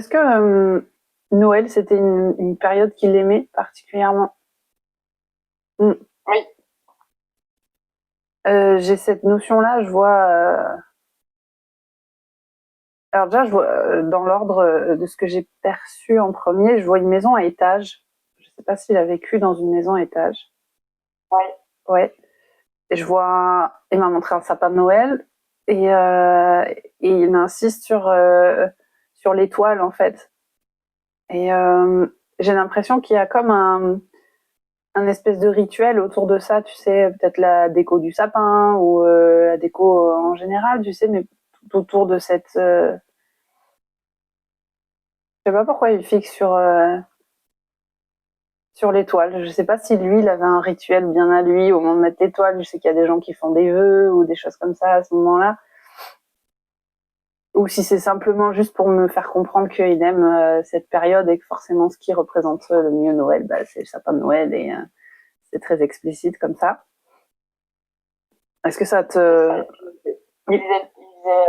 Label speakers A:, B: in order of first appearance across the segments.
A: Est-ce que Noël, c'était une période qu'il aimait particulièrement? Mm.
B: Oui,
A: J'ai cette notion-là, je vois. Alors déjà, je vois dans l'ordre de ce que j'ai perçu en premier, je vois une maison à étage. Je sais pas s'il a vécu dans une maison à étage.
B: oui,
A: Ouais. Et je vois. Il m'a montré un sapin de Noël et il insiste sur l'étoile en fait. Et j'ai l'impression qu'il y a comme un espèce de rituel autour de ça, tu sais, peut-être la déco du sapin ou la déco en général, tu sais, mais tout autour de cette. Je sais pas pourquoi il fixe sur l'étoile. Je sais pas si lui, il avait un rituel bien à lui au moment de mettre l'étoile. Je sais qu'il y a des gens qui font des vœux ou des choses comme ça à ce moment-là. Ou si c'est simplement juste pour me faire comprendre qu'il aime cette période et que forcément ce qui représente le mieux Noël, bah, c'est le sapin de Noël et c'est très explicite comme ça. Est-ce que ça
B: c'est ça.
A: te...
B: Et puis, il disait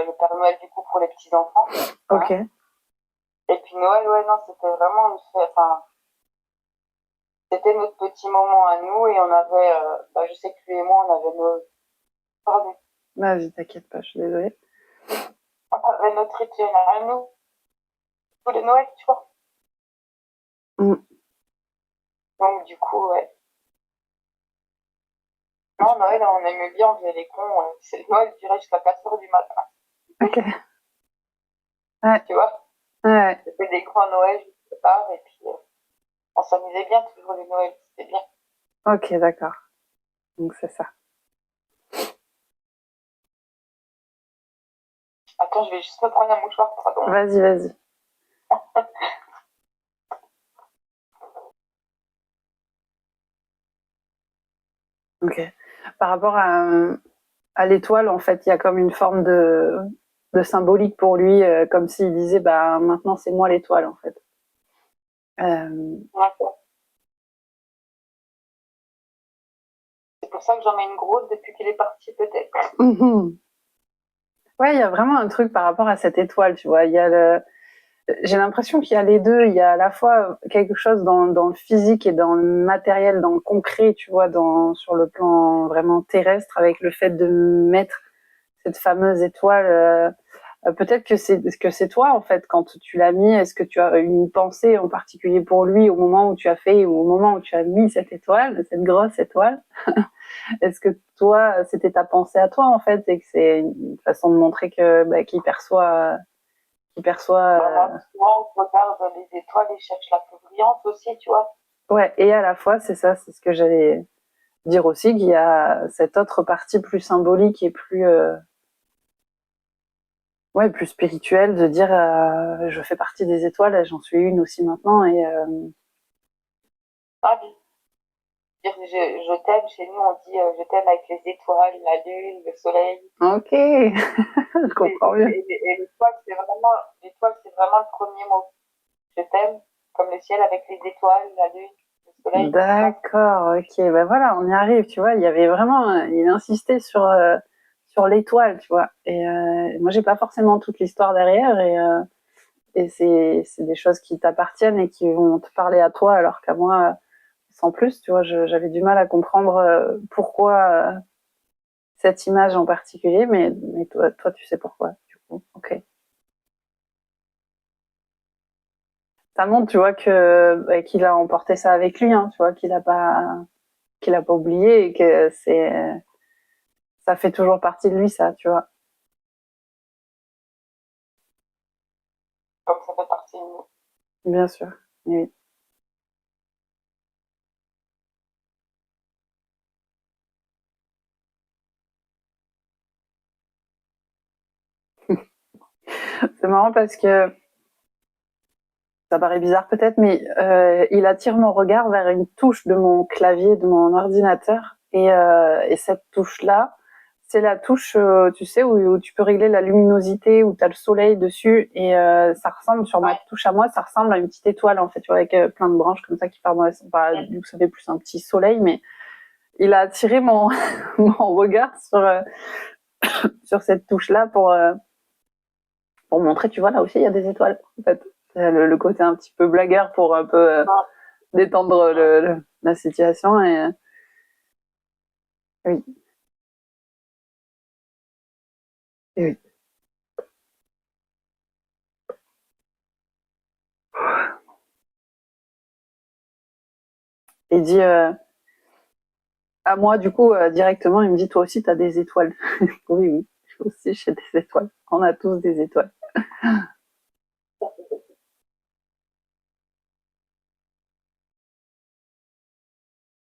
B: le Père Noël du coup pour les petits-enfants.
A: Ok.
B: Voilà. Et puis Noël, ouais, non, c'était vraiment enfin, c'était notre petit moment à nous et on avait, je sais que lui et moi, on avait pardon,
A: Vas-y, t'inquiète pas, je suis désolée.
B: on avait notre rituel à nous, tous les Noëls, tu vois.
A: Mm.
B: Donc, du coup, ouais. Non, Noël, on aimait bien, on faisait les cons. C'est Noël durait jusqu'à 4 heures du matin,
A: Ok. Ouais,
B: tu vois.
A: ouais.
B: C'était des cons à Noël jusqu'à tard et puis on s'amusait bien toujours les Noëls, c'était bien.
A: Ok, d'accord. Donc c'est ça.
B: Attends, je vais juste me prendre un mouchoir, pardon.
A: Vas-y, vas-y. Ok. Par rapport à l'étoile, en fait, il y a comme une forme de symbolique pour lui, comme s'il disait, bah maintenant c'est moi l'étoile, en fait. Euh,
B: Ouais. C'est pour ça que j'en mets une grosse depuis qu'il est parti, peut-être.
A: mhm. Ouais, il y a vraiment un truc par rapport à cette étoile, tu vois. J'ai l'impression qu'il y a les deux. Il y a à la fois quelque chose dans le physique et dans le matériel, dans le concret, tu vois, sur le plan vraiment terrestre, avec le fait de mettre cette fameuse étoile. Peut-être que c'est toi en fait quand tu l'as mis. Est-ce que tu as une pensée en particulier pour lui au moment où tu as fait ou au moment où tu as mis cette étoile, cette grosse étoile? Est-ce que toi c'était ta pensée à toi en fait et que c'est une façon de montrer que qu'il perçoit
B: Moi, souvent, on regarde les étoiles et cherche la plus brillante aussi, tu vois.
A: ouais, et à la fois c'est ça, c'est ce que j'allais dire aussi, qu'il y a cette autre partie plus symbolique et plus ouais, plus spirituelle de dire je fais partie des étoiles et j'en suis une aussi maintenant et
B: Ah, dire je t'aime, chez nous, on dit je t'aime avec les étoiles, la lune, le soleil.
A: ok, je comprends mieux.
B: Et l'étoile, c'est vraiment le premier mot. Je t'aime, comme le ciel avec les étoiles, la lune, le soleil, tout ça.
A: D'accord, ok, ben voilà, on y arrive, tu vois, il y avait vraiment, il insistait sur l'étoile, tu vois, et moi j'ai pas forcément toute l'histoire derrière, et c'est des choses qui t'appartiennent et qui vont te parler à toi, alors qu'à moi, sans plus, tu vois, j'avais du mal à comprendre pourquoi cette image en particulier, mais toi, tu sais pourquoi, du coup, ok. Ça montre, tu vois, qu'il a emporté ça avec lui, hein, tu vois, qu'il a pas oublié et que ça fait toujours partie de lui, ça, tu vois.
B: Comme ça fait partie de nous.
A: Bien sûr. Oui. C'est marrant parce que ça paraît bizarre peut-être, mais il attire mon regard vers une touche de mon clavier, de mon ordinateur. Et cette touche-là, c'est la touche, tu sais, où tu peux régler la luminosité, où tu as le soleil dessus. Et ça ressemble, sur ma
B: Ouais.
A: touche à moi, ça ressemble à une petite étoile, en fait, tu vois, avec plein de branches comme ça qui partent dans la... Bah, du coup, ça fait plus un petit soleil, mais il a attiré mon, mon regard sur cette touche-là pour montrer, tu vois, là aussi, il y a des étoiles, en fait. Le côté un petit peu blagueur pour un peu détendre la situation. Et oui, et oui. Il dit à moi, du coup, directement, il me dit, toi aussi, t'as des étoiles. Oui, oui, aussi, j'ai des étoiles. On a tous des étoiles.